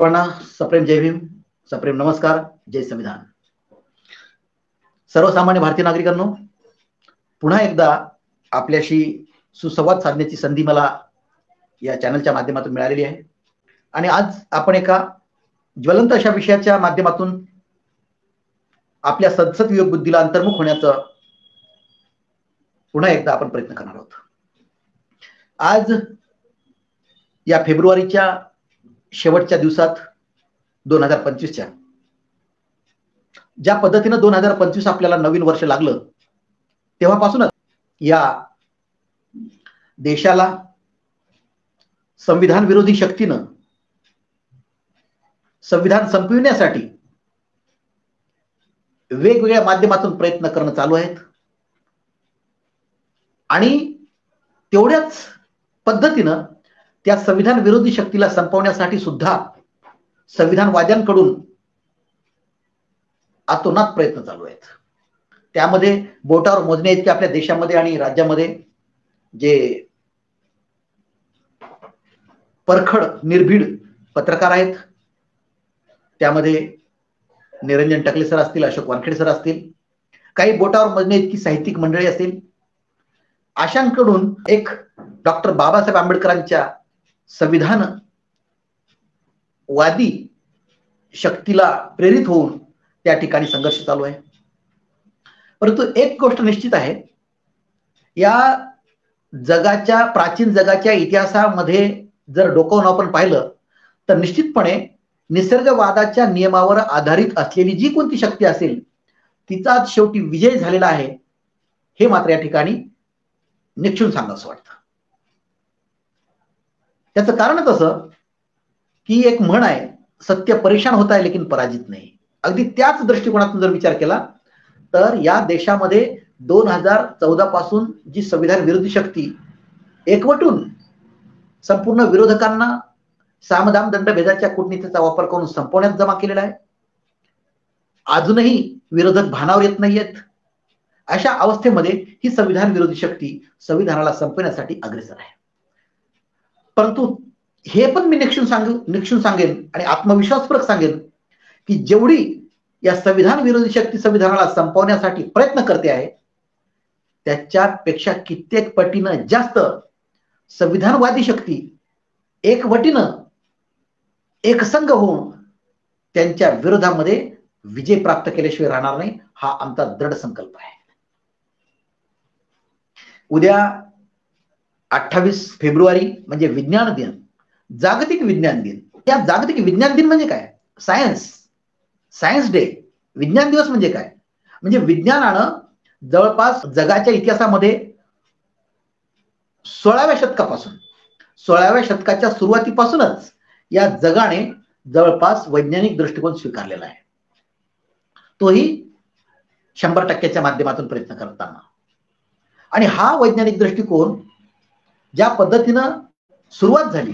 सर्वांना सप्रेम जय भीम, सप्रेम नमस्कार, जय संविधान. सर्वसामान्य भारतीय नागरिकांनो, पुन्हा एकदा आपल्याशी सुसंवाद साधण्याची संधी मला या चॅनलच्या माध्यमातून मिळालेली आहे. आणि आज आपण एका ज्वलंत अशा विषयाच्या माध्यमातून आपल्या सद्सद विवेक बुद्धीला अंतर्मुख होण्याचा पुन्हा एकदा आपण प्रयत्न करणार आहोत. आज या फेब्रुवारीच्या शेवटच्या दिवसात 2025च्या ज्या पद्धतीने 2025 आपल्याला नवीन वर्ष लागलं, तेव्हापासूनच या देशाला संविधान विरोधी शक्तीनं संविधान संपविण्यासाठी वेगवेगळ्या माध्यमातून प्रयत्न करणं चालू आहेत. आणि तेवढ्याच पद्धतीनं त्या संविधान विरोधी शक्तीला संपवण्यासाठी सुद्धा संविधानवाद्यांकडून आतोनात प्रयत्न चालू आहेत. त्यामध्ये बोटावर मोजण्या इतके आपल्या देशामध्ये आणि राज्यामध्ये जे परखड निर्भीड पत्रकार आहेत, त्यामध्ये निरंजन टकले सर असतील, अशोक वानखेडे सर असतील, काही बोटावर मोजण्या इतकी साहित्यिक मंडळी असतील, अशांकडून एक डॉक्टर बाबासाहेब आंबेडकरांच्या संविधान वादी शक्तीला प्रेरित होऊन त्या ठिकाणी संघर्ष चालू आहे. परंतु एक गोष्ट निश्चित आहे, या जगाच्या प्राचीन जगाच्या इतिहासामध्ये जर डोकावून आपण पाहिलं तर निश्चितपणे निसर्गवादाच्या नियमावर आधारित असलेली जी कोणती शक्ती असेल तिचा शेवटी विजय झालेला आहे, हे मात्र या ठिकाणी निक्षून सांगावंसं वाटतं. त्याचं कारणच असं की एक म्हण आहे, सत्य परेशान होता है लेकिन पराजित नाही. अगदी त्याच दृष्टिकोनातून जर विचार केला तर या देशामध्ये 2014 पासून जी संविधान विरोधी शक्ती एकवटून संपूर्ण विरोधकांना सामदाम दंडभेदाच्या कूटनीतीचा वापर करून संपवण्यात जमा केलेला आहे. अजूनही विरोधक भानावर येत नाहीयेत. अशा अवस्थेमध्ये ही संविधान विरोधी शक्ती संविधानाला संपवण्यासाठी अग्रेसर आहे. परंतु हे पण मी निक्षून सांगेन आणि आत्मविश्वासपूर्वक सांगेन की जेवढी या संविधान विरोधी शक्ती संविधानाला संपवण्यासाठी प्रयत्न करते आहे, त्याच्यापेक्षा कित्येक पटीनं जास्त संविधानवादी शक्ती एकवटीनं एकसंघ होऊन त्यांच्या विरोधामध्ये विजय प्राप्त केल्याशिवाय राहणार नाही, हा आमचा दृढ संकल्प आहे. उद्या 28 फेब्रुवारी म्हणजे विज्ञान दिन, जागतिक विज्ञान दिन. या जागतिक विज्ञान दिन म्हणजे काय? Science day. विज्ञान दिवस म्हणजे काय? म्हणजे विज्ञानानं जवळपास जगाच्या इतिहासामध्ये 16व्या शतकाच्या सुरुवातीपासूनच या जगाने जवळपास वैज्ञानिक दृष्टिकोन स्वीकारलेला आहे, तोही 100% माध्यमातून प्रयत्न करताना. आणि हा वैज्ञानिक दृष्टिकोन ज्या पद्धतीनं सुरुवात झाली,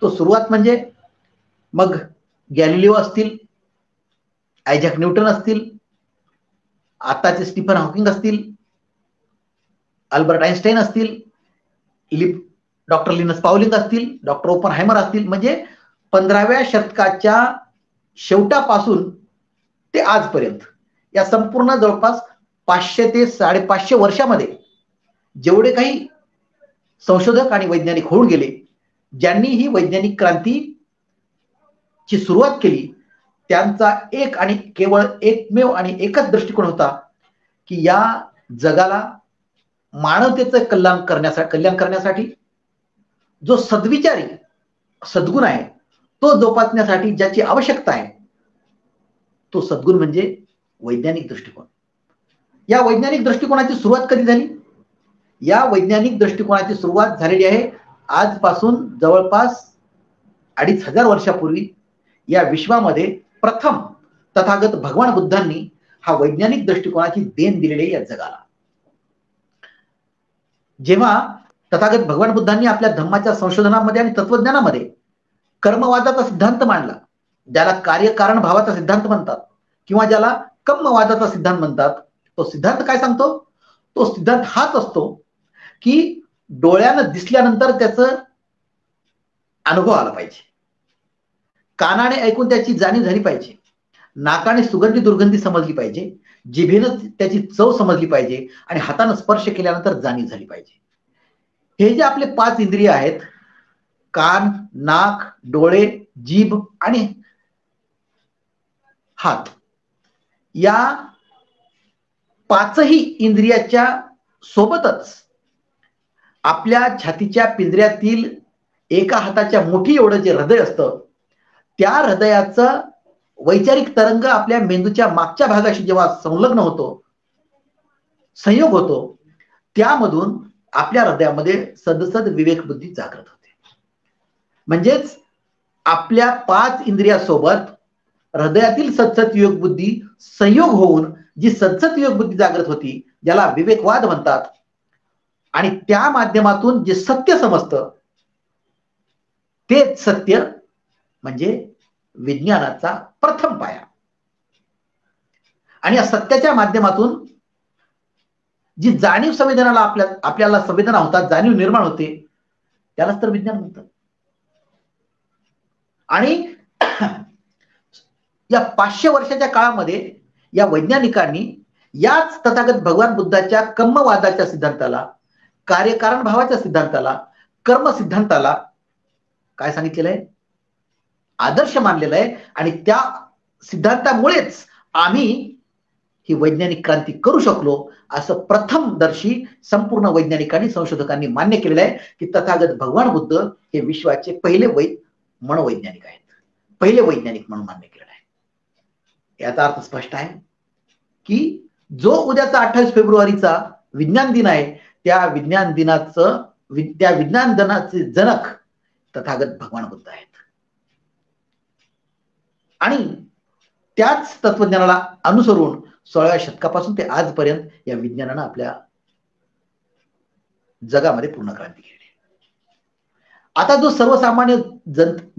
तो सुरुवात म्हणजे मग गॅलिलिओ असतील, आयझॅक न्यूटन असतील, आताचे स्टीफन हॉकिंग असतील, अल्बर्ट आइन्स्टाईन असतील, डॉक्टर लिनस पाउलिंग असतील, डॉक्टर ओपनहायमर असतील, म्हणजे 15व्या शतकाच्या शेवटापासून ते आजपर्यंत या संपूर्ण जवळपास 500 ते 550 वर्षामध्ये जेवढे काही संशोधक आणि वैज्ञानिक होऊन गेले, ज्यांनी ही वैज्ञानिक क्रांतीची सुरुवात केली, त्यांचा एक आणि केवळ एकमेव आणि एकच दृष्टिकोन होता की या जगाला मानवतेचं कल्याण करण्यासाठी जो सद्विचारी सद्गुण आहे तो जोपासण्यासाठी ज्याची आवश्यकता आहे, तो सद्गुण म्हणजे वैज्ञानिक दृष्टिकोन. या वैज्ञानिक दृष्टिकोनाची सुरुवात कधी झाली? या वैज्ञानिक दृष्टिकोनाची सुरुवात झालेली आहे आजपासून जवळपास 2500 वर्षापूर्वी. या विश्वामध्ये प्रथम तथागत भगवान बुद्धांनी हा वैज्ञानिक दृष्टिकोनाची देण दिलेली आहे या जगाला. जेव्हा तथागत भगवान बुद्धांनी आपल्या धम्माच्या संशोधनामध्ये आणि तत्वज्ञानामध्ये कर्मवादाचा सिद्धांत मांडला, ज्याला कार्यकारण भावाचा सिद्धांत म्हणतात किंवा ज्याला कर्मवादाचा सिद्धांत म्हणतात, तो सिद्धांत काय सांगतो? तो सिद्धांत हाच असतो की डोळ्यानं दिसल्यानंतर त्याचं अनुभव आला पाहिजे. कानाने ऐकून त्याची जाणीव झाली पाहिजे, नाकाने सुगंधी दुर्गंधी समजली पाहिजे, जिभेनं त्याची चव समजली पाहिजे आणि हाताने स्पर्श केल्यानंतर जाणीव झाली पाहिजे. हे जे आपले 5 इंद्रिय आहेत, कान, नाक, डोळे, जीभ आणि हात, या 5ही इंद्रियाच्या सोबतच आपल्या छातीच्या पिंजऱ्यातील एका हाताच्या मुठी एवढं जे हृदय असतं, त्या हृदयाचं वैचारिक तरंग आपल्या मेंदूच्या मागच्या भागाशी जेव्हा संलग्न होतो, संयोग होतो, त्यामधून आपल्या हृदयामध्ये सदसद विवेक बुद्धी जागृत होते. म्हणजेच आपल्या 5 इंद्रियासोबत हृदयातील सदसद विवेक बुद्धी संयोग होऊन जी सदसद विवेक बुद्धी जागृत होती, ज्याला विवेकवाद म्हणतात, आणि त्या माध्यमातून जे सत्य समजतं तेच सत्य म्हणजे विज्ञानाचा प्रथम पाया. आणि या सत्याच्या माध्यमातून जी जाणीव संवेदनाला आपल्याला संवेदना होतात, जाणीव निर्माण होते, त्यालाच तर विज्ञान म्हणतात. आणि या 500 वर्षाच्या काळामध्ये या वैज्ञानिकांनी याच तथागत भगवान बुद्धाच्या कम्मवादाच्या सिद्धांताला, कार्यकारण भावाच्या सिद्धांताला, कर्म सिद्धांताला काय सांगितलेलं आहे? आदर्श मानलेला आहे. आणि त्या सिद्धांतामुळेच आम्ही ही वैज्ञानिक क्रांती करू शकलो, असं प्रथमदर्शी संपूर्ण वैज्ञानिकांनी, संशोधकांनी मान्य केलेलं आहे की तथागत भगवान बुद्ध हे विश्वाचे पहिले मनोवैज्ञानिक आहेत, पहिले वैज्ञानिक म्हणून मान्य केलेलं आहे. याचा अर्थ स्पष्ट आहे की जो उद्याचा 28 फेब्रुवारीचा विज्ञान दिन आहे, त्या विज्ञान दिनाचे जनक तथागत भगवान बुद्ध आहेत. आणि त्याच तत्वज्ञानाला अनुसरून 16व्या शतकापासून ते आजपर्यंत या विज्ञानानं आपल्या जगामध्ये पूर्ण क्रांती केली. आता जो सर्वसामान्य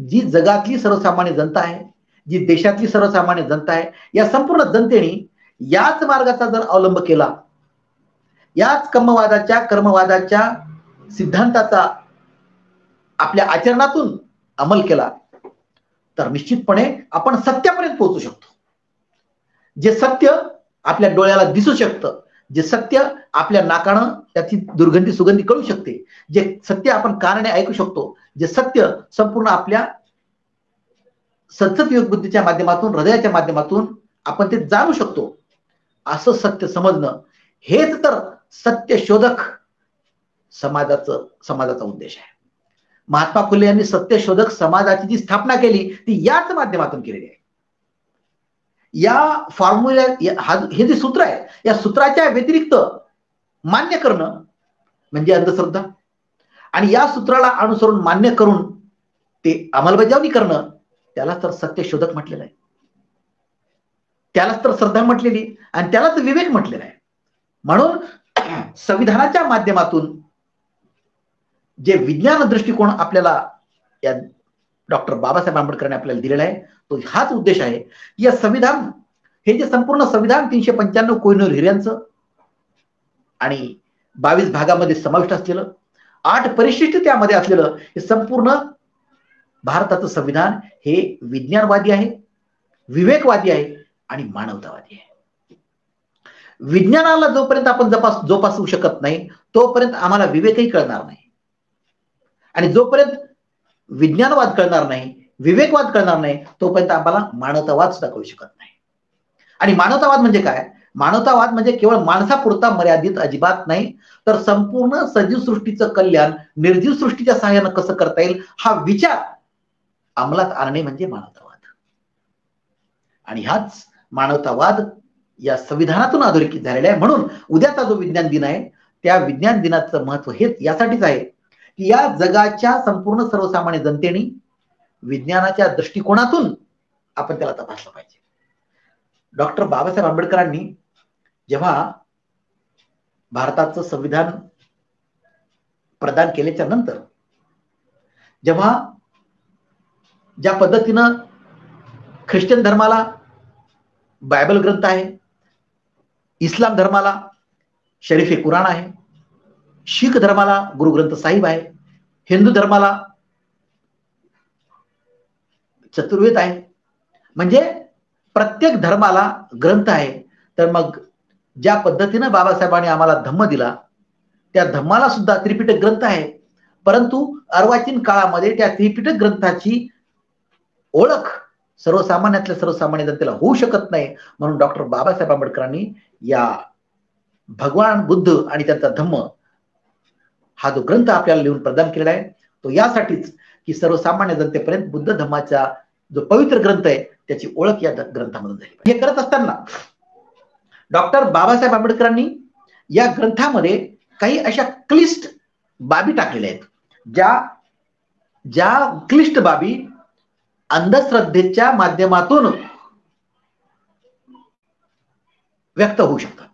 जी जगातली सर्वसामान्य जनता आहे, जी देशातली सर्वसामान्य जनता आहे, या संपूर्ण जनतेने याच मार्गाचा जर अवलंब केला, याच कम्मवादाच्या, कर्मवादाच्या सिद्धांताचा आपल्या आचरणातून अंमल केला, तर निश्चितपणे आपण सत्यापर्यंत पोहोचू शकतो. जे सत्य आपल्या डोळ्याला दिसू शकतं, जे सत्य आपल्या नाकानं त्याची दुर्गंधी सुगंधी कळू शकते, जे सत्य आपण कानाने ऐकू शकतो, जे सत्य संपूर्ण आपल्या सद्सद योग बुद्धीच्या माध्यमातून, हृदयाच्या माध्यमातून आपण ते जाणू शकतो, असं सत्य समजणं हेच तर सत्य शोधक समाजाचा उद्देश आहे. महात्मा फुले यांनी सत्यशोधक समाजाची जी स्थापना केली ती याच माध्यमातून केलेली आहे. या फॉर्म्युला, हे जे सूत्र आहे, या सूत्राच्या व्यतिरिक्त मान्य करणं म्हणजे अंधश्रद्धा, आणि या सूत्राला अनुसरून मान्य करून ते अंमलबजावणी करणं, त्याला तर सत्यशोधक म्हटलेलं आहे, त्यालाच तर श्रद्धा म्हटलेली आणि त्यालाच विवेक म्हटलेला आहे. म्हणून संविधानाच्या माध्यमातून जे विज्ञान दृष्टिकोन आपल्याला या डॉक्टर बाबासाहेब आंबेडकरांनी आपल्याला दिलेला आहे, तो हाच उद्देश आहे. या संविधान, हे जे संपूर्ण संविधान 395 कोहिनूर हिऱ्यांचं आणि 22 भागामध्ये समाविष्ट असलेलं, 8 परिशिष्ट त्यामध्ये असलेलं हे संपूर्ण भारताचं संविधान हे विज्ञानवादी आहे, विवेकवादी आहे आणि मानवतावादी आहे. विज्ञानाला जोपर्यंत आपण जोपासू शकत नाही, तोपर्यंत आम्हाला विवेकही कळणार नाही. आणि जोपर्यंत विज्ञानवाद कळणार नाही, विवेकवाद कळणार नाही, तोपर्यंत आम्हाला मानवतावाद सुद्धा कळू शकत नाही. आणि मानवतावाद म्हणजे काय? मानवतावाद म्हणजे केवळ माणसापुरता मर्यादित अजिबात नाही, तर संपूर्ण सजीव सृष्टीचं कल्याण निर्जीव सृष्टीच्या सहाय्याने कसं करता येईल, हा विचार अंमलात आणणे म्हणजे मानवतावाद. आणि हाच मानवतावाद या संविधानातून अधोरेखित झालेला आहे. म्हणून उद्याचा जो विज्ञान दिन आहे, त्या विज्ञान दिनाचं महत्व हेच यासाठीच आहे की या जगाच्या संपूर्ण सर्वसामान्य जनतेने विज्ञानाच्या दृष्टिकोनातून आपण त्याला तपासलं पाहिजे. डॉक्टर बाबासाहेब आंबेडकरांनी जेव्हा भारताचं संविधान प्रदान केल्याच्या नंतर, जेव्हा ज्या पद्धतीनं ख्रिश्चन धर्माला बायबल ग्रंथ आहे, इस्लाम धर्माला शरीफ कुराण आहे, शीख धर्माला गुरु ग्रंथ साहिब आहे, हिंदू धर्माला चतुर्वेद आहे, म्हणजे प्रत्येक धर्माला ग्रंथ आहे. तर मग ज्या पद्धतीनं बाबासाहेबांनी आम्हाला धम्म दिला, त्या धम्माला सुद्धा त्रिपिटक ग्रंथ आहे. परंतु अर्वाचीन काळामध्ये त्या त्रिपिटक ग्रंथाची ओळख सर्वसामान्यातल्या सर्वसामान्य जनतेला होऊ शकत नाही. म्हणून डॉक्टर बाबासाहेब आंबेडकरांनी या भगवान बुद्ध आणि त्यांचा धम्म हा जो ग्रंथ आपल्याला लिहून प्रदान केलेला आहे, तो यासाठीच की सर्वसामान्य जनतेपर्यंत बुद्ध धम्माचा जो पवित्र ग्रंथ आहे त्याची ओळख या ग्रंथामधून झाली. हे करत असताना डॉक्टर बाबासाहेब आंबेडकरांनी या ग्रंथामध्ये काही अशा क्लिष्ट बाबी टाकलेल्या आहेत, ज्या क्लिष्ट बाबी अंधश्रद्धेच्या माध्यमातून व्यक्त होऊ शकतात.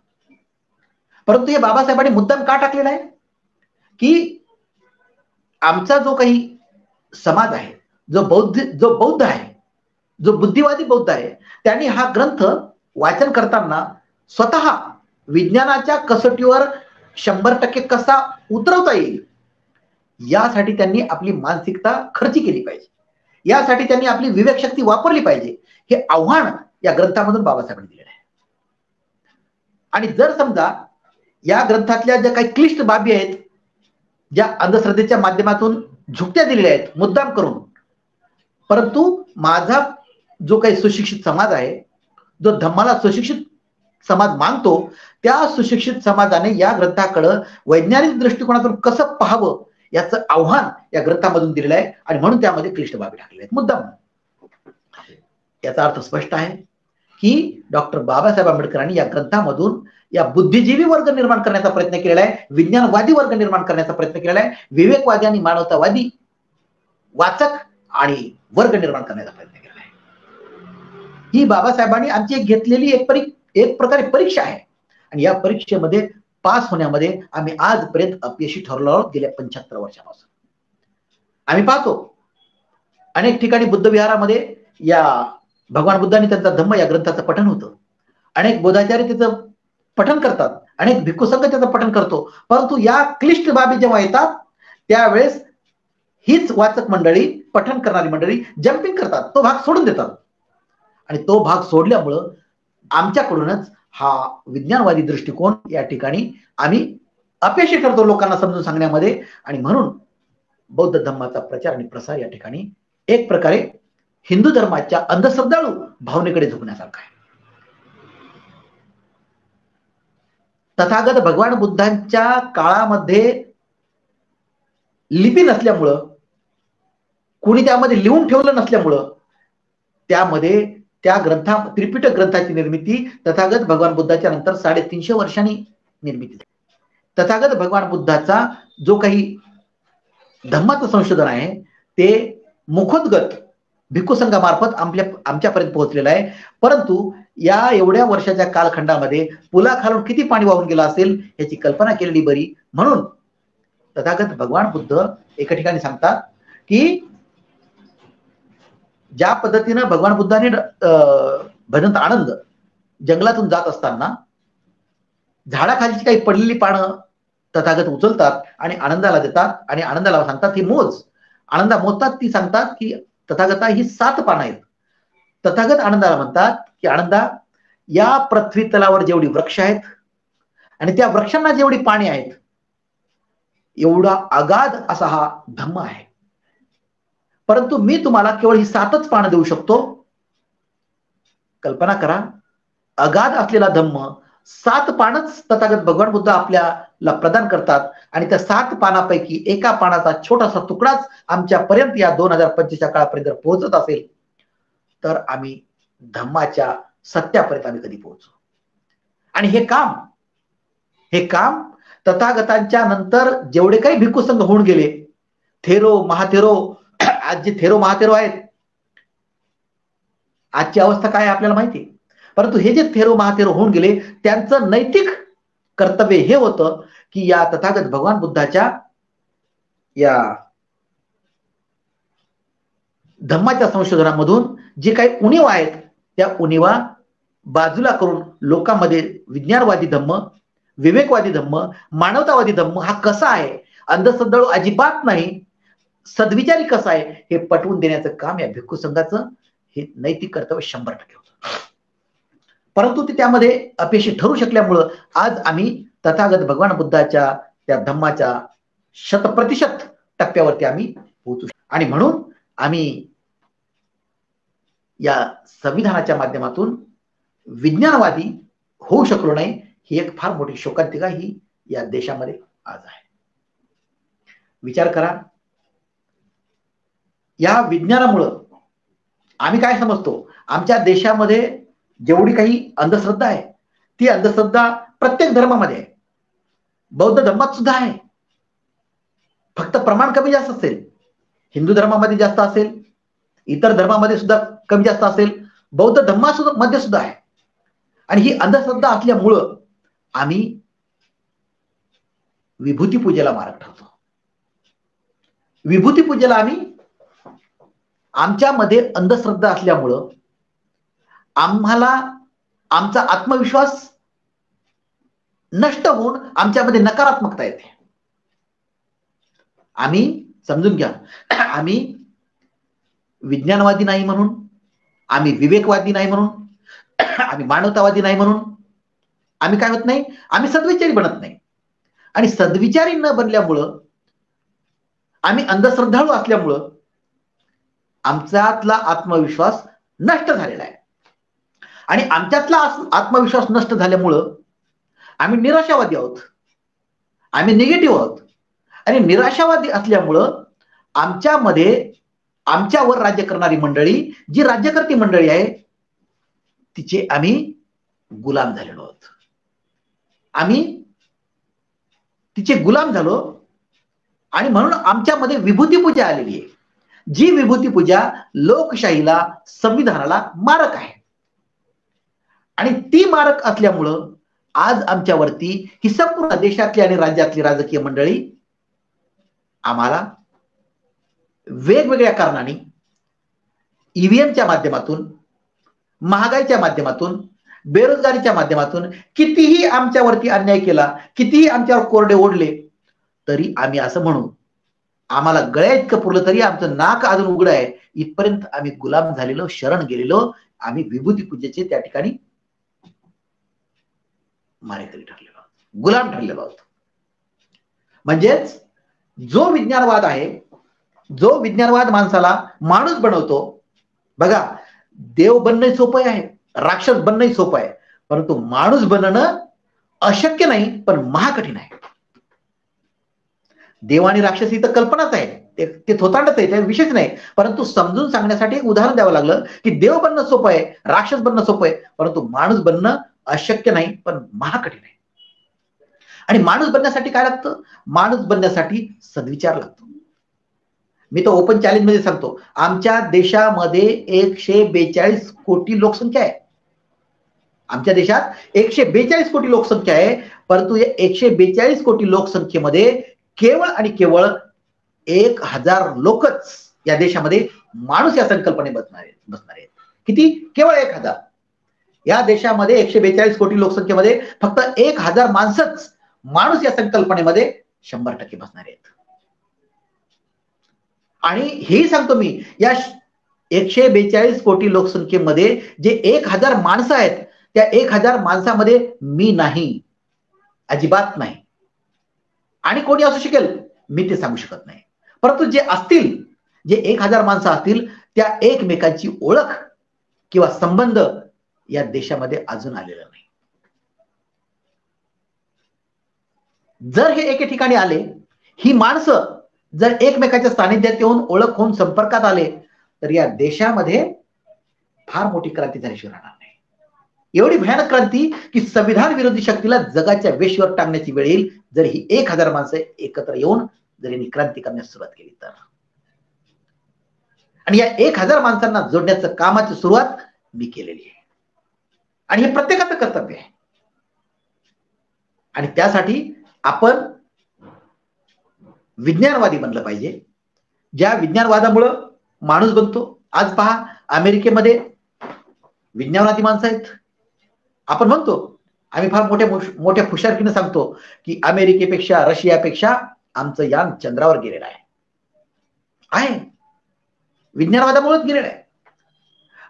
परंतु हे बाबासाहेबांनी मुद्दाम का टाकलेला आहे की आमचा जो काही समाज आहे, जो बौद्ध आहे, जो बुद्धिवादी बौद्ध आहे, त्यांनी हा ग्रंथ वाचन करताना स्वतः विज्ञानाच्या कसोटीवर 100% कसा उतरवता येईल यासाठी त्यांनी आपली मानसिकता खर्ची केली पाहिजे, यासाठी त्यांनी आपली विवेकशक्ती वापरली पाहिजे. हे आव्हान या ग्रंथामधून बाबासाहेबांनी दिलेलं आहे. आणि जर समजा या ग्रंथातल्या ज्या काही क्लिष्ट बाबी आहेत, ज्या अंधश्रद्धेच्या माध्यमातून झुकत्या दिलेल्या आहेत मुद्दाम करून, परंतु माझा जो काही सुशिक्षित समाज आहे, जो धम्माला सुशिक्षित समाज मानतो, त्या सुशिक्षित समाजाने या ग्रंथाकडे वैज्ञानिक दृष्टिकोनातून कसं पाहावं याचं आव्हान या ग्रंथामधून दिलेलं आहे. आणि म्हणून त्यामध्ये क्लिष्ट बाबी टाकलेल्या आहेत मुद्दाम. याचा अर्थ स्पष्ट आहे की डॉक्टर बाबासाहेब आंबेडकरांनी या ग्रंथामधून या बुद्धिजीवी वर्ग निर्माण करण्याचा प्रयत्न केलेला आहे, विज्ञानवादी वर्ग निर्माण करण्याचा प्रयत्न केलेला आहे, विवेकवादी आणि मानवतावादी वाचक आणि वर्ग निर्माण करण्याचा प्रयत्न केलेला आहे. ही बाबासाहेबांनी आमची घेतलेली एक प्रकारे परीक्षा आहे. आणि या परीक्षेमध्ये पास होण्यामध्ये आम्ही आजपर्यंत अपयशी ठरलो आहोत गेल्या 75 वर्षापासून. आम्ही पाहतो अनेक ठिकाणी बुद्ध विहारामध्ये या भगवान बुद्धांनी त्यांचा धम्म या ग्रंथाचं पठण होतं. अनेक बोधाचार्य त्याचं पठण करतात, अनेक भिक्खू संघ त्याचं पठण करतो. परंतु या क्लिष्ट बाबी जेव्हा येतात त्यावेळेस हीच वाचक मंडळी, पठण करणारी मंडळी जम्पिंग करतात, तो भाग सोडून देतात. आणि तो भाग सोडल्यामुळं आमच्याकडूनच हा विज्ञानवादी दृष्टिकोन या ठिकाणी आम्ही अपयशी ठरतो लोकांना समजून सांगण्यामध्ये. आणि म्हणून बौद्ध धम्माचा प्रचार आणि प्रसार या ठिकाणी एक प्रकारे हिंदू धर्माच्या अंधश्रद्धाळू भावनेकडे झुकण्यासारखा आहे. तथागत भगवान बुद्धांच्या काळामध्ये लिपी नसल्यामुळं, कुणी त्यामध्ये लिहून ठेवलं नसल्यामुळं त्यामध्ये त्या त्रिपिटक ग्रंथाची निर्मिती तथागत भगवान बुद्धाच्या नंतर 350 वर्षांनी निर्मिती झाली. तथागत भगवान बुद्धाचा जो काही धम्माचं संशोधन आहे ते मुखोद्गत भिक्खू संघामार्फत आमच्यापर्यंत पोहोचलेलं आहे. परंतु या एवढ्या वर्षाच्या कालखंडामध्ये पुलाखालून किती पाणी वाहून गेलं असेल याची कल्पना केलेली बरी. म्हणून तथागत भगवान बुद्ध एका ठिकाणी सांगतात की ज्या पद्धतीनं भगवान बुद्धाने भजंत आनंद जंगलातून जात असताना झाडाखालीची काही पडलेली पानं तथागत उचलतात आणि आनंदाला देतात आणि आनंदाला सांगतात ही मोज. आनंदा मोजतात, ती सांगतात की तथागता ही 7 पानं आहेत. तथागत आनंदाला म्हणतात की आनंदा, या पृथ्वी तलावर जेवढी वृक्ष आहेत आणि त्या वृक्षांना जेवढी पाने आहेत एवढा अगाध असा हा धम्म आहे. परंतु मी तुम्हाला केवळ ही 7च पानं देऊ शकतो. कल्पना करा, अगाध असलेला धम्म 7 पानच तथागत भगवान बुद्ध आपल्याला प्रदान करतात आणि त्या 7 पानापैकी एका पानाचा छोटासा तुकडाच आमच्यापर्यंत या 2025च्या काळापर्यंत पोहोचत असेल तर आम्ही धम्माच्या सत्यापर्यंत आम्ही कधी पोहोचू. आणि हे काम तथागतांच्या नंतर जेवढे काही भिक्खू संघ होऊन गेले, थेरो महाथेरो, आज जे थेरो महाथेरो आहेत, आजची अवस्था काय आपल्याला माहिती. परंतु हे जे थेरो महाथेरो होऊन गेले त्यांचं नैतिक कर्तव्य हे होतं की या तथागत भगवान बुद्धाच्या या धम्माच्या संशोधनामधून जे काही उणीवा आहेत त्या उणीवा बाजूला करून लोकांमध्ये विज्ञानवादी धम्म, विवेकवादी धम्म, मानवतावादी धम्म हा कसा आहे, अंधश्रद्धाळू अजिबात नाही, सद्विचारी कसा आहे हे पटवून देण्याचं काम या भिक्खू संघाचं हे नैतिक कर्तव्य 100% होतं. परंतु ते त्यामध्ये अपयशी ठरू शकल्यामुळं आज आम्ही तथागत भगवान बुद्धाच्या त्या धम्माच्या 100% टप्प्यावरती आम्ही पोहोचू शकतो. आणि म्हणून आम्ही या संविधानाच्या माध्यमातून विज्ञानवादी होऊ शकलो नाही, ही एक फार मोठी शोकांतिका ही या देशामध्ये आज आहे. विचार करा, या विज्ञानामुळं आम्ही काय समजतो, आमच्या देशामध्ये जेवढी काही अंधश्रद्धा आहे ती अंधश्रद्धा प्रत्येक धर्मामध्ये आहे. बौद्ध धर्मात सुद्धा आहे, फक्त प्रमाण कमी जास्त असेल. हिंदू धर्मामध्ये जास्त असेल, इतर धर्मामध्ये सुद्धा कमी जास्त असेल, बौद्ध धर्मामध्ये सुद्धा आहे. आणि ही अंधश्रद्धा असल्यामुळं आम्ही विभूती पूजेला मारक ठरतो. विभूती पूजेला आम्ही आमच्यामध्ये अंधश्रद्धा असल्यामुळं आम्हाला आमचा आत्मविश्वास नष्ट होऊन आमच्यामध्ये नकारात्मकता येते. आम्ही समजून घ्या, आम्ही विज्ञानवादी नाही म्हणून, आम्ही विवेकवादी नाही म्हणून, आम्ही मानवतावादी नाही म्हणून आम्ही काय होत नाही, आम्ही सद्विचारी बनत नाही. आणि सद्विचारी न बनल्यामुळं, आम्ही अंधश्रद्धाळू असल्यामुळं आमच्यातला आत्मविश्वास नष्ट झालेला आहे. आणि आमच्यातला आत्मविश्वास नष्ट झाल्यामुळं आम्ही निराशावादी आहोत, आम्ही निगेटिव्ह आहोत. आणि निराशावादी असल्यामुळं आमच्यामध्ये आमच्यावर राज्य करणारी मंडळी, जी राज्यकर्ती मंडळी आहे, तिचे आम्ही गुलाम झालेलो आहोत. आम्ही तिचे गुलाम झालो. आणि म्हणून आमच्यामध्ये विभूती पूजा आलेली आहे, जी विभूती पूजा लोकशाहीला, संविधानाला मारक आहे. आणि ती मारक असल्यामुळं आज आमच्यावरती ही संपूर्ण देशातली आणि राज्यातली राजकीय मंडळी आम्हाला वेगवेगळ्या कारणांनी ईव्हीएमच्या माध्यमातून, महागाईच्या माध्यमातून, बेरोजगारीच्या माध्यमातून कितीही आमच्यावरती अन्याय केला, कितीही आमच्यावर कोरडे ओढले, तरी आम्ही असं म्हणू, आम्हाला गळ्या इतकं पुरलं तरी आमचं नाक अजून उघडं आहे, इथपर्यंत आम्ही गुलाम झालेलो, शरण गेलेलो, आम्ही विभूती पूजेचे त्या ठिकाणी मारेकरी ठरलेलो आहोत, गुलाम ठरलेलो आहोत. म्हणजेच जो विज्ञानवाद आहे, जो विज्ञानवाद माणसाला माणूस बनवतो, बघा, देव बनणं सोपं आहे, राक्षस बनणं सोपं आहे, परंतु माणूस बनणं अशक्य नाही, पण महाकठीण आहे. देव आणि राक्षस ही तर कल्पनाच आहे, ते थोतांडच आहे, त्या विषयच नाही. परंतु समजून सांगण्यासाठी एक उदाहरण द्यावं लागलं की देव बनणं सोपं आहे, राक्षस बनणं सोपं आहे, परंतु माणूस बनणं अशक्य नाही, पण महाकठीण आहे. आणि माणूस बनण्यासाठी काय लागतं? माणूस बनण्यासाठी सद्विचार लागतो. मी तो ओपन चॅलेंज मध्ये सांगतो, आमच्या देशामध्ये 142 कोटी लोकसंख्या आहे. आमच्या देशात 142 कोटी लोकसंख्या आहे, परंतु या 142 कोटी लोकसंख्येमध्ये केवळ आणि केवळ 1000 लोकच या देशामध्ये माणूस या संकल्पने बसणार आहेत. किती? केवळ 1000. या देशामध्ये 142 कोटी लोकसंख्येमध्ये फक्त 1000 माणसंच माणूस या संकल्पनेमध्ये 100% बसणार आहेत. आणि हेही सांगतो मी, या 142 कोटी लोकसंख्येमध्ये जे 1000 माणसं आहेत, त्या 1000 माणसामध्ये मी नाही, अजिबात नाही. आणि कोणी असू शकेल, मी ते सांगू शकत नाही. परंतु जे असतील, जे 1000 माणसं असतील, त्या एकमेकांची ओळख किंवा संबंध या देशामध्ये अजून आलेला नाही. जर हे एके ठिकाणी आले, ही माणसं जर एकमेकाच्या सानिध्यात येऊन, ओळख होऊन, संपर्कात आले, तर या देशामध्ये फार मोठी क्रांती झाल्याशिवाय राहणार नाही. एवढी भयानक क्रांती की संविधान विरोधी शक्तीला जगाच्या वेशीवर टांगण्याची वेळ येईल, जर ही 1000 माणसं एकत्र येऊन जर यांनी क्रांती करण्यास सुरुवात केली तर. आणि या 1000 माणसांना जोडण्याचं कामाची सुरुवात मी केलेली आहे. आणि हे प्रत्येकाचं कर्तव्य आहे. आणि त्यासाठी आपण विज्ञानवादी बनलं पाहिजे. ज्या विज्ञानवादामुळं माणूस बनतो. आज पहा, अमेरिकेमध्ये विज्ञानवादी माणसं आहेत. आपण म्हणतो, आम्ही फार मोठ्या हुशारकीने सांगतो की अमेरिकेपेक्षा, रशियापेक्षा आमचं यान चंद्रावर गेलेलं आहे. आहे, विज्ञानवादामुळेच गेलेलं आहे.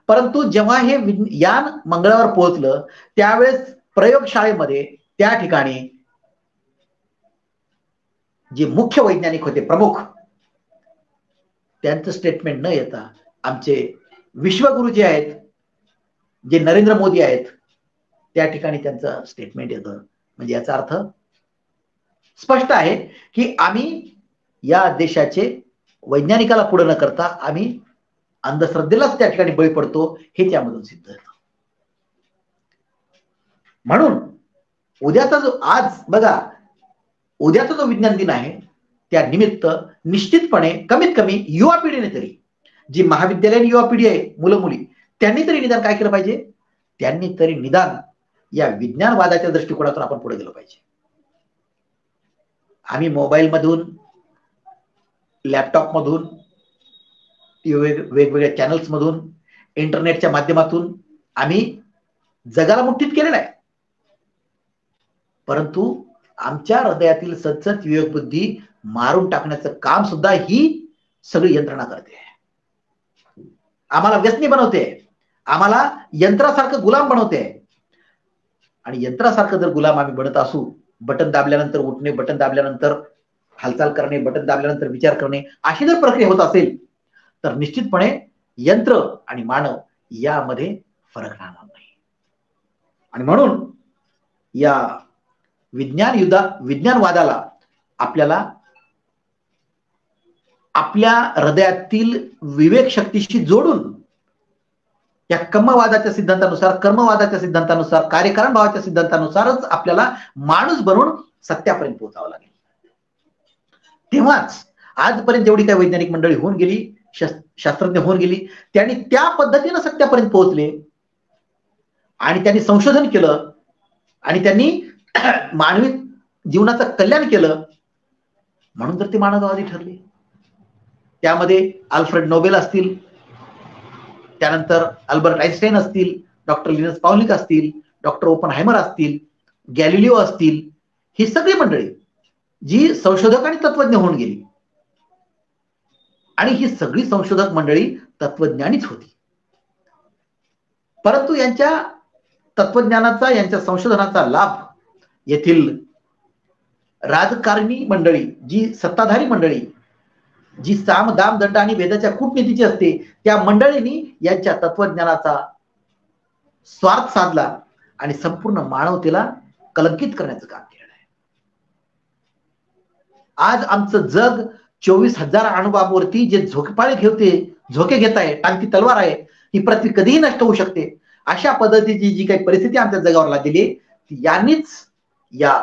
परंतु जेव्हा हे यान मंगळावर पोहोचलं त्यावेळेस प्रयोगशाळेमध्ये त्या ठिकाणी जे मुख्य वैज्ञानिक होते, प्रमुख, त्यांचं स्टेटमेंट न येता आमचे विश्वगुरु जे आहेत, जे नरेंद्र मोदी आहेत, त्या ठिकाणी त्यांचं स्टेटमेंट येतं. म्हणजे याचा अर्थ स्पष्ट आहे की आम्ही या देशाचे वैज्ञानिकाला पुढे न करता आम्ही अंधश्रद्धेलाच त्या ठिकाणी बळी पडतो, हे त्यामधून सिद्ध होतं. म्हणून उद्याचा जो, आज बघा, उद्याचा जो विज्ञान दिन आहे त्या निमित्त निश्चितपणे कमीत कमी युवा पिढीने तरी, जी महाविद्यालयीन युवा पिढी आहे, मुलं मुली, त्यांनी तरी निदान काय केलं पाहिजे, त्यांनी तरी निदान या विज्ञानवादाच्या दृष्टिकोनातून आपण पुढे गेलो पाहिजे. आम्ही मोबाईल मधून, लॅपटॉप मधून, वेगवेगळ्या चॅनल्स मधून, इंटरनेटच्या माध्यमातून आम्ही जगाला मुठीत केलेलं आहे. परंतु आमच्या हृदयातील सतत विवेक बुद्धी मारून टाकण्याचं काम सुद्धा ही सगळी यंत्रणा करते. आम्हाला व्यसनी बनवते, आम्हाला यंत्रासारखं गुलाम बनवते. आणि यंत्रासारखं जर गुलाम आम्ही बनत असू, बटन दाबल्यानंतर उठणे, बटन दाबल्यानंतर हालचाल करणे, बटन दाबल्यानंतर विचार करणे, अशी जर प्रक्रिया होत असेल तर निश्चितपणे यंत्र आणि मानव यामध्ये फरक राहणार नाही. आणि म्हणून या विज्ञानवादाला आपल्याला आपल्या हृदयातील विवेक शक्तीशी जोडून या कर्मवादाच्या सिद्धांतानुसार, कर्मवादाच्या सिद्धांतानुसार, कार्यकारण भावाच्या सिद्धांतानुसारच आपल्याला माणूस बनवून सत्यापर्यंत पोहोचावं लागेल. तेव्हाच आजपर्यंत जेवढी काही वैज्ञानिक मंडळी होऊन गेली, शास्त्रज्ञ होऊन गेली, त्यांनी त्या पद्धतीने सत्यापर्यंत पोहोचले आणि त्यांनी संशोधन केलं आणि त्यांनी मानवी जीवनाचं कल्याण केलं, म्हणून तर ते मानववादी ठरले. त्यामध्ये अल्फ्रेड नोबेल असतील, त्यानंतर अल्बर्ट आइन्स्टाईन असतील, डॉक्टर लिनस पाउलिक असतील, डॉक्टर ओपनहायमर असतील, गॅलिलिओ असतील, ही सगळी मंडळी जी संशोधक आणि तत्वज्ञ होऊन गेली. आणि ही सगळी संशोधक मंडळी तत्वज्ञानीच होती. परंतु यांच्या तत्वज्ञानाचा, यांच्या संशोधनाचा लाभ येथील राजकारणी मंडळी, जी सत्ताधारी मंडळी, जी साम दाम दंड आणि भेदाच्या कूटनीतीची असते, त्या मंडळींनी यांच्या तत्वज्ञानाचा स्वार्थ साधला आणि संपूर्ण मानवतेला कलंकित करण्याचं काम केलं आहे. आज आमचं जग 24,000 अणुबॉम्बवरती जे झोके घेत आहे, टांगती तलवार आहे, ही पृथ्वी कधीही नष्ट होऊ शकते, अशा पद्धतीची जी काही परिस्थिती आमच्या जगावर लागलेली आहे, ती यांनीच, या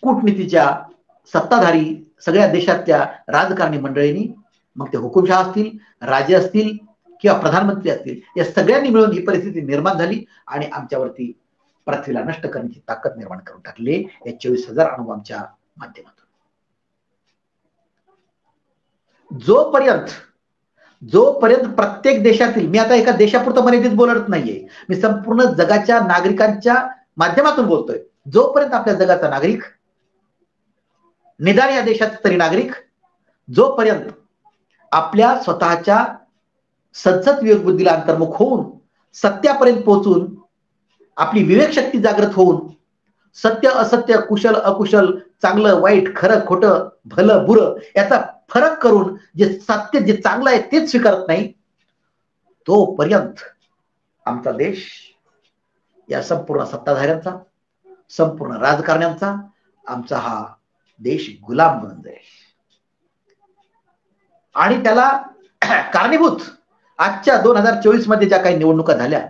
कूटनीतीच्या सत्ताधारी सगळ्या देशातल्या राजकारणी मंडळींनी, मग ते हुकुमशाह असतील, राजे असतील किंवा प्रधानमंत्री असतील, या सगळ्यांनी मिळून ही परिस्थिती निर्माण झाली आणि आमच्यावरती पृथ्वीला नष्ट करण्याची ताकद निर्माण करून टाकली या 24,000 अणुबॉम्बच्या माध्यमातून. जोपर्यंत प्रत्येक देशातील, मी आता एका देशापुरतं मर्यादित बोलत नाहीये, मी संपूर्ण जगाच्या नागरिकांच्या माध्यमातून बोलतोय, जोपर्यंत आपल्या जगाचा नागरिक, निदान या देशाचा तरी नागरिक, जोपर्यंत आपल्या स्वतःच्या सद्सत विवेक बुद्धीला अंतर्मुख होऊन सत्यापर्यंत पोहोचून आपली विवेक शक्ती जागृत होऊन सत्य असत्य, कुशल अकुशल, चांगलं वाईट, खरं खोटं, भलं बुरं याचा फरक करून जे सत्य, जे चांगलं आहे तेच स्वीकारत नाही, तोपर्यंत आमचा देश या संपूर्ण सत्ताधाऱ्यांचा, संपूर्ण राजकारण्यांचा, आमचा हा देश गुलाम बनून जाईल. आणि त्याला कारणीभूत आजच्या 2024 मध्ये ज्या काही निवडणुका झाल्या,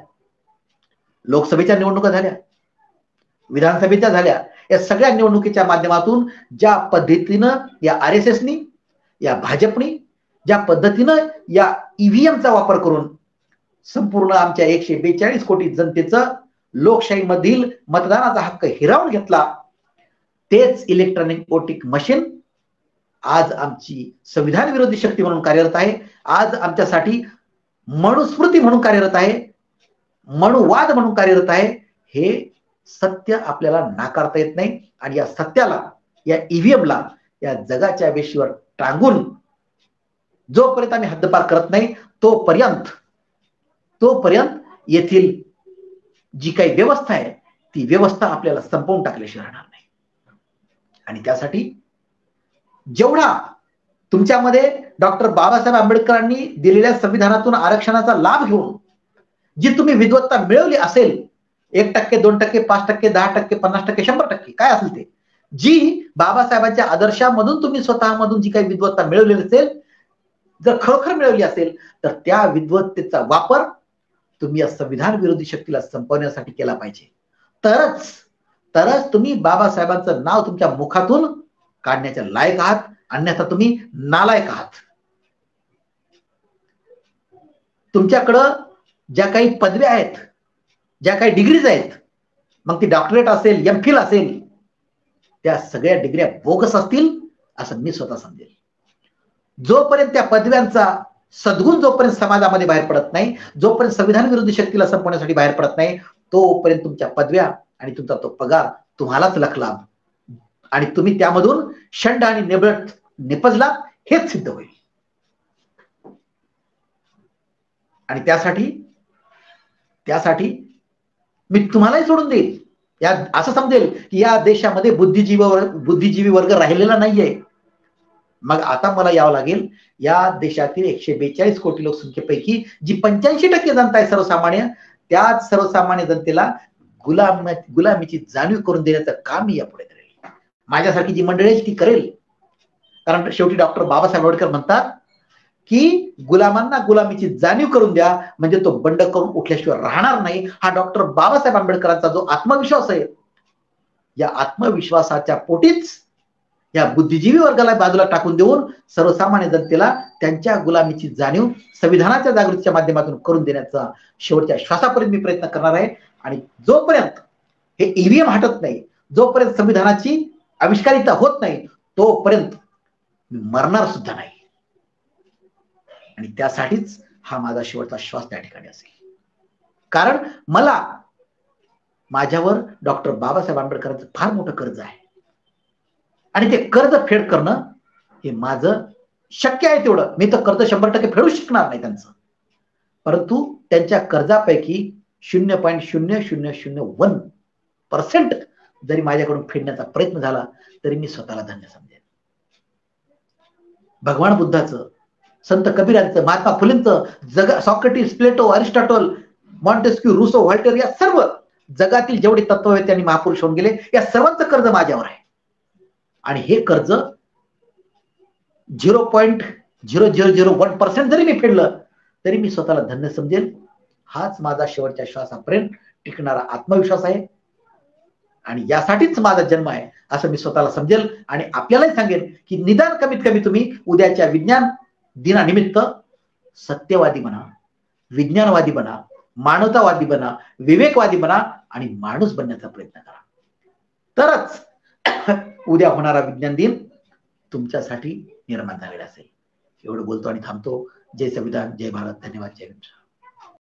लोकसभेच्या निवडणुका झाल्या, विधानसभेच्या झाल्या, या सगळ्या निवडणुकीच्या माध्यमातून ज्या पद्धतीनं या RSSनी, या भाजपनी ज्या पद्धतीनं या EVMचा वापर करून संपूर्ण आमच्या 142 कोटी जनतेचं लोकशाहीमधील मतदानाचा हक्क हिरावून घेतला, तेच इलेक्ट्रॉनिक वोटिंग मशीन आज आमची संविधान विरोधी शक्ती म्हणून कार्यरत आहे. आज आमच्यासाठी मनुस्मृती म्हणून कार्यरत आहे, मनुवाद म्हणून कार्यरत आहे. हे सत्य आपल्याला नाकारता येत नाही आणि या सत्याला, या EVMला या जगाच्या वेशीवर टांगून जोपर्यंत आम्ही हद्दपार करत नाही तोपर्यंत येथील जी काही व्यवस्था आहे ती व्यवस्था आपल्याला संपवून टाकल्याशिवाय राहणार नाही. आणि त्यासाठी जेवढा तुमच्यामध्ये डॉक्टर बाबासाहेब आंबेडकरांनी दिलेल्या संविधानातून आरक्षणाचा लाभ घेऊन जी तुम्ही विद्वत्ता मिळवली असेल, 1%, 2%, 5%, 10%, 50%, 100% काय असेल ते, जी बाबासाहेबांच्या आदर्शामधून तुम्ही स्वतःमधून जी काही विद्वत्ता मिळवलेली असेल, जर खरोखर मिळवली असेल तर त्या विद्वत्तेचा वापर तुम्ही या संविधान विरोधी शक्तीला संपवण्यासाठी केला पाहिजे. तरच तुम्ही बाबासाहेबांचं नाव तुमच्या मुखातून काढण्याच्या लायक आहात, अन्यथा तुम्ही नालायक आहात. तुमच्याकडं ज्या काही पदव्या आहेत, ज्या काही डिग्रीज आहेत, मग ती डॉक्टरेट असेल, एमफिल असेल, त्या सगळ्या डिग्र्या बोगस असतील असं मी स्वतः समजेल. जोपर्यंत त्या पदव्यांचा सद्गुण जोपर्यंत समाजामध्ये बाहेर पडत नाही, जोपर्यंत संविधान विरोधी शक्तीला संपवण्यासाठी बाहेर पडत नाही, तोपर्यंत तुमच्या पदव्या आणि तुमचा तो पगार तुम्हालाच लखला आणि तुम्ही त्यामधून शंड आणि निपजला हेच सिद्ध होईल. आणि त्यासाठी मी तुम्हालाही सोडून देईल. असं समजेल की या देशामध्ये बुद्धिजीवी वर्ग राहिलेला नाहीये. मग आता मला यावं लागेल या देशातील 142 कोटी लोकसंख्येपैकी जी 85% जनता आहे सर्वसामान्य, त्याच सर्वसामान्य जनतेला गुलामीची जाणीव करून देण्याचं काम मी यापुढे करेल. माझ्यासारखी जी मंडळी आहे ती करेल. कारण शेवटी डॉक्टर बाबासाहेब आंबेडकर म्हणतात की गुलामांना गुलामीची जाणीव करून द्या, म्हणजे तो बंड करून उठल्याशिवाय राहणार नाही. हा डॉक्टर बाबासाहेब आंबेडकरांचा जो आत्मविश्वास आहे, या आत्मविश्वासाच्या पोटीच या बुद्धिजीवी वर्गाला बाजूला टाकून देऊन सर्वसामान्य जनतेला त्यांच्या गुलामीची जाणीव संविधानाच्या जागृतीच्या माध्यमातून करून देण्याचा शेवटच्या श्वासापर्यंत मी प्रयत्न करणार आहे. आणि जोपर्यंत हे ईव्हीएम हटत नाही, जोपर्यंत संविधानाची आविष्कारिता होत नाही, तोपर्यंत मी मरणार सुद्धा नाही. आणि त्यासाठीच हा माझा शेवटचा श्वास त्या ठिकाणी असेल. कारण मला माझ्यावर डॉक्टर बाबासाहेब आंबेडकरांचं फार मोठं कर्ज आहे आणि ते कर्ज फेड करणं हे माझं शक्य आहे तेवढं. मी तर कर्ज 100% फेडू शकणार नाही त्यांचं, परंतु त्यांच्या कर्जापैकी 0.0001% जरी माझ्याकडून फेडण्याचा प्रयत्न झाला तरी मी स्वतःला धन्य समजेन. भगवान बुद्धाचं, संत कबीरांचं, महात्मा फुलेंचं, सॉक्रेटिस, प्लेटो, अरिस्टॉटल, मॉन्टेस्क्यू, रुसो, व्हॉल्टेर या सर्व जगातील जेवढे तत्ववेत्ते आणि महापुरुष होऊन गेले या सर्वांचं कर्ज माझ्यावर आहे. आणि हे कर्ज 0.0001% जरी मी फेडलं तरी मी स्वतःला धन्य समजेल. हाच माझा शेवटच्या श्वासापर्यंत टिकणारा आत्मविश्वास आहे आणि यासाठीच माझा जन्म आहे असं मी स्वतःला समजेल. आणि आपल्यालाही सांगेल की निदान कमीत कमी तुम्ही उद्याच्या विज्ञान दिनानिमित्त सत्यवादी बना, विज्ञानवादी बना, मानवतावादी बना, विवेकवादी बना आणि माणूस बनण्याचा प्रयत्न करा. तरच उद्या होणारा विज्ञान दिन तुमच्यासाठी निर्माण झालेला असेल. एवढं बोलतो आणि थांबतो. जय संविधान, जय भारत, धन्यवाद, जय हिंद.